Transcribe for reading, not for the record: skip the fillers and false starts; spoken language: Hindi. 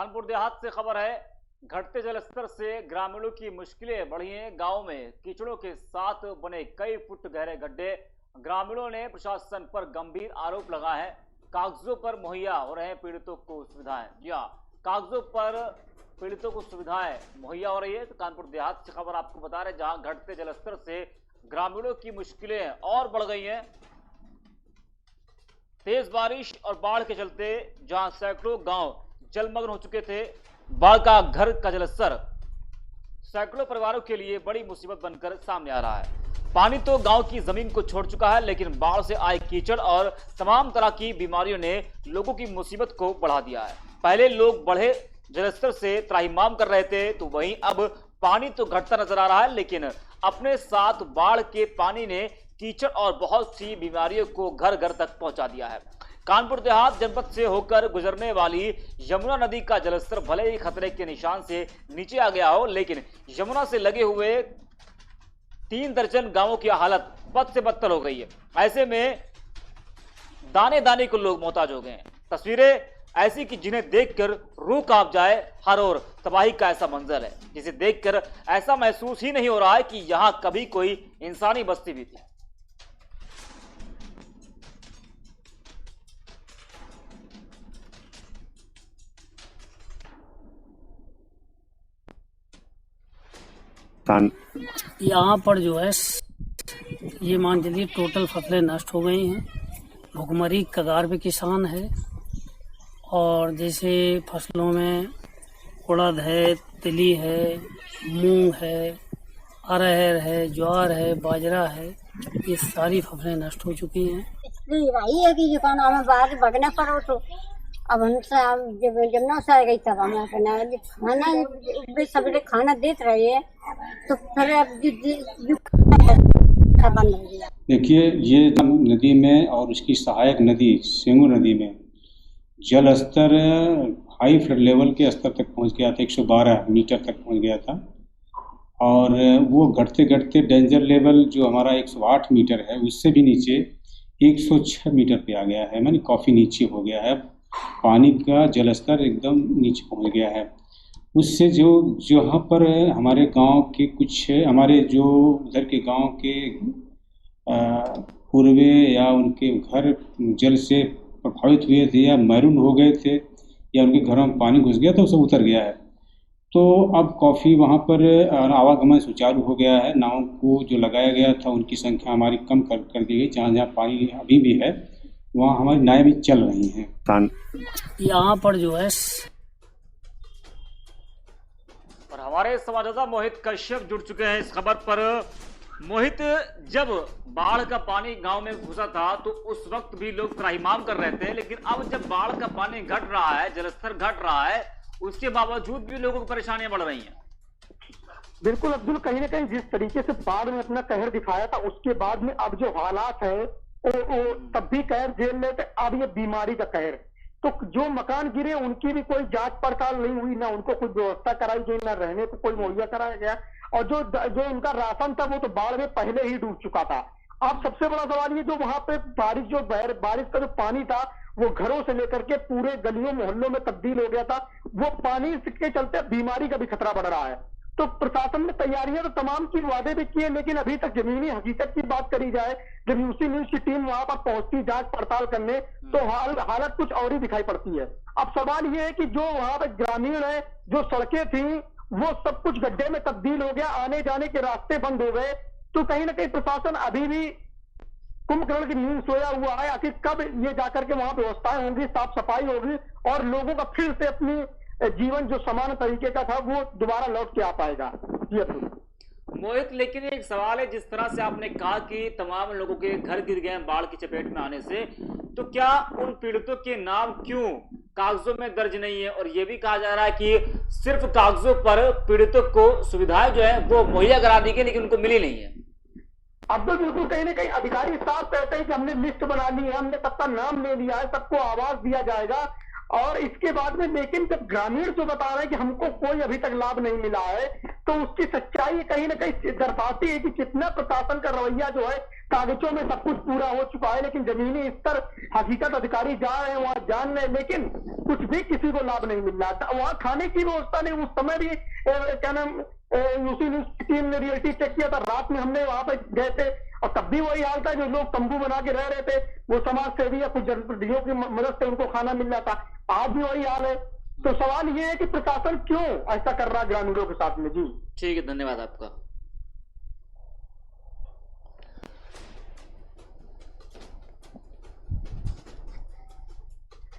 कानपुर देहात से खबर है। घटते जलस्तर से ग्रामीणों की मुश्किलें बढ़ी हैं। गांव में कीचड़ों के साथ बने कई फुट गहरे गड्ढे। ग्रामीणों ने प्रशासन पर गंभीर आरोप लगाए हैं। कागजों पर मुहैया हो रहे हैं पीड़ितों को सुविधाएं। जी हाँ, कागजों पर पीड़ितों को सुविधाएं मुहैया हो रही है। तो कानपुर देहात से खबर आपको बता रहे, जहां घटते जलस्तर से ग्रामीणों की मुश्किलें और बढ़ गई हैं। तेज बारिश और बाढ़ के चलते जहां सैकड़ों गांव जलमग्न हो चुके थे, बाढ़ का घर का जलस्तर सैकड़ों परिवारों के लिए बड़ी मुसीबत बनकर सामने आ रहा है। पानी तो गांव की जमीन को छोड़ चुका है, लेकिन बाढ़ से आए कीचड़ और तमाम तरह की बीमारियों ने लोगों की मुसीबत को बढ़ा दिया है। पहले लोग बढ़े जलस्तर से त्राहिमाम कर रहे थे, तो वहीं अब पानी तो घटता नजर आ रहा है, लेकिन अपने साथ बाढ़ के पानी ने कीचड़ और बहुत सी बीमारियों को घर घर तक पहुंचा दिया है। कानपुर देहात जनपद से होकर गुजरने वाली यमुना नदी का जलस्तर भले ही खतरे के निशान से नीचे आ गया हो, लेकिन यमुना से लगे हुए 3 दर्जन गांवों की हालत बद से बदतर हो गई है। ऐसे में दाने दाने को लोग मोहताज हो गए हैं। तस्वीरें ऐसी कि जिन्हें देखकर रूह कांप जाए। हर ओर तबाही का ऐसा मंजर है जिसे देखकर ऐसा महसूस ही नहीं हो रहा है कि यहां कभी कोई इंसानी बस्ती भी थी। यहाँ पर जो है ये मान चलिए टोटल फसलें नष्ट हो गई हैं। भुखमरी कगार पे किसान है, और जैसे फसलों में उड़द है, तिली है, मूंग है, अरहर है, ज्वार है, बाजरा है, ये सारी फसलें नष्ट हो चुकी हैं। इसलिए वही है कि दुकान हमें बाहर भगना पड़ो, तो अब हमसे जब जमुना से आ गई तब हम खाना सबरे खाना देते रहे, तो फिर अब बंद हो गया। देखिए, ये नदी में और उसकी सहायक नदी सेंगू नदी में जल स्तर हाई फ्लड लेवल के स्तर तक पहुंच गया था। 112 मीटर तक पहुंच गया था, और वो घटते घटते डेंजर लेवल जो हमारा 108 मीटर है, उससे भी नीचे 106 मीटर पे आ गया है। मानी काफ़ी नीचे हो गया है। पानी का जल स्तर एकदम नीचे पहुंच गया है। उससे जो जहाँ पर हमारे गांव के कुछ हमारे जो उधर के गांव के पूर्वे या उनके घर जल से प्रभावित हुए थे या मैरून हो गए थे या उनके घरों में पानी घुस गया था, वो सब उतर गया है। तो अब काफ़ी वहाँ पर आवागमन सुचारू हो गया है। नावों को जो लगाया गया था उनकी संख्या हमारी कम कर दी गई। जहाँ जहाँ पानी अभी भी है वहाँ हमारी नावें भी चल रही हैं। यहाँ पर जो है और हमारे संवाददाता मोहित कश्यप जुड़ चुके हैं इस खबर पर। मोहित, जब बाढ़ का पानी गांव में घुसा था तो उस वक्त भी लोग त्राहिमाम कर रहे थे, लेकिन अब जब बाढ़ का पानी घट रहा है, जलस्तर घट रहा है, उसके बावजूद भी लोगों को परेशानियां बढ़ रही हैं। बिल्कुल अब्दुल, कहीं ना कहीं जिस तरीके से बाढ़ में अपना कहर दिखाया था, उसके बाद में अब जो हालात है वो तब भी कहर झेल लेते, अब ये बीमारी का कहर। तो जो मकान गिरे उनकी भी कोई जांच पड़ताल नहीं हुई, ना उनको कोई व्यवस्था कराई गई, ना रहने को कोई मुहैया कराया गया, और जो उनका राशन था वो तो बाढ़ में पहले ही डूब चुका था। अब सबसे बड़ा सवाल ये, जो वहां पे बारिश का जो पानी था वो घरों से लेकर के पूरे गलियों मोहल्लों में तब्दील हो गया था। वो पानी के चलते बीमारी का भी खतरा बढ़ रहा है। तो प्रशासन ने तैयारियां तो तमाम की वादे भी किए, लेकिन अभी तक जमीनी हकीकत की बात करी जाए, जब यूसी न्यूज की टीम वहां पर पहुंचती जांच पड़ताल करने, तो हालत कुछ और ही दिखाई पड़ती है। अब सवाल ये है कि जो वहां पर ग्रामीण है, जो सड़कें थी वो सब कुछ गड्ढे में तब्दील हो गया, आने जाने के रास्ते बंद हो गए। तो कहीं ना कहीं प्रशासन अभी भी कुंभकर्ण की नींद सोया हुआ है। आखिर कब ये जाकर के वहां व्यवस्थाएं होंगी, साफ सफाई होगी, और लोगों का फिर से अपनी जीवन जो समान तरीके का था वो दोबारा लौट के आ पाएगा। मोहित, लेकिन एक सवाल है, जिस तरह से आपने कहा कि तमाम लोगों के घर गिर गए हैं बाढ़ की चपेट में आने से, तो क्या उन पीड़ितों के नाम क्यों कागजों में दर्ज नहीं है? और यह भी कहा जा रहा है कि सिर्फ कागजों पर पीड़ितों को सुविधाएं जो है वो मुहैया करा दी गई, लेकिन उनको मिली नहीं है। अब्दुल, बिल्कुल कहीं ना कहीं अधिकारी साफ कहते हैं कि हमने लिस्ट बना ली है, हमने सबका नाम ले लिया है, सबको आवाज दिया जाएगा। और इसके बाद में लेकिन जब ग्रामीण जो बता रहे हैं कि हमको कोई अभी तक लाभ नहीं मिला है, तो उसकी सच्चाई कहीं ना कहीं दर्शाती है कि कितना प्रशासन का रवैया जो है, कागजों में सब कुछ पूरा हो चुका है लेकिन जमीनी स्तर हकीकत अधिकारी जा रहे हैं वहां जान रहे हैं, लेकिन कुछ भी किसी को लाभ नहीं मिल रहा। वहां खाने की व्यवस्था नहीं, उस समय भी क्या नाम यूसी न्यूज की टीम ने रियलिटी चेक किया था, रात में हमने वहां पे गए थे और तब भी वही हाल था, जो लोग तंबू बना के रह रहे थे वो समाज सेवी या कुछ जनप्रतिनिधियों की मदद से उनको खाना मिल रहा था। आज भी वही हाल है। तो सवाल ये है कि प्रशासन क्यों ऐसा कर रहा है ग्रामीणों के साथ में। जी ठीक है, धन्यवाद आपका।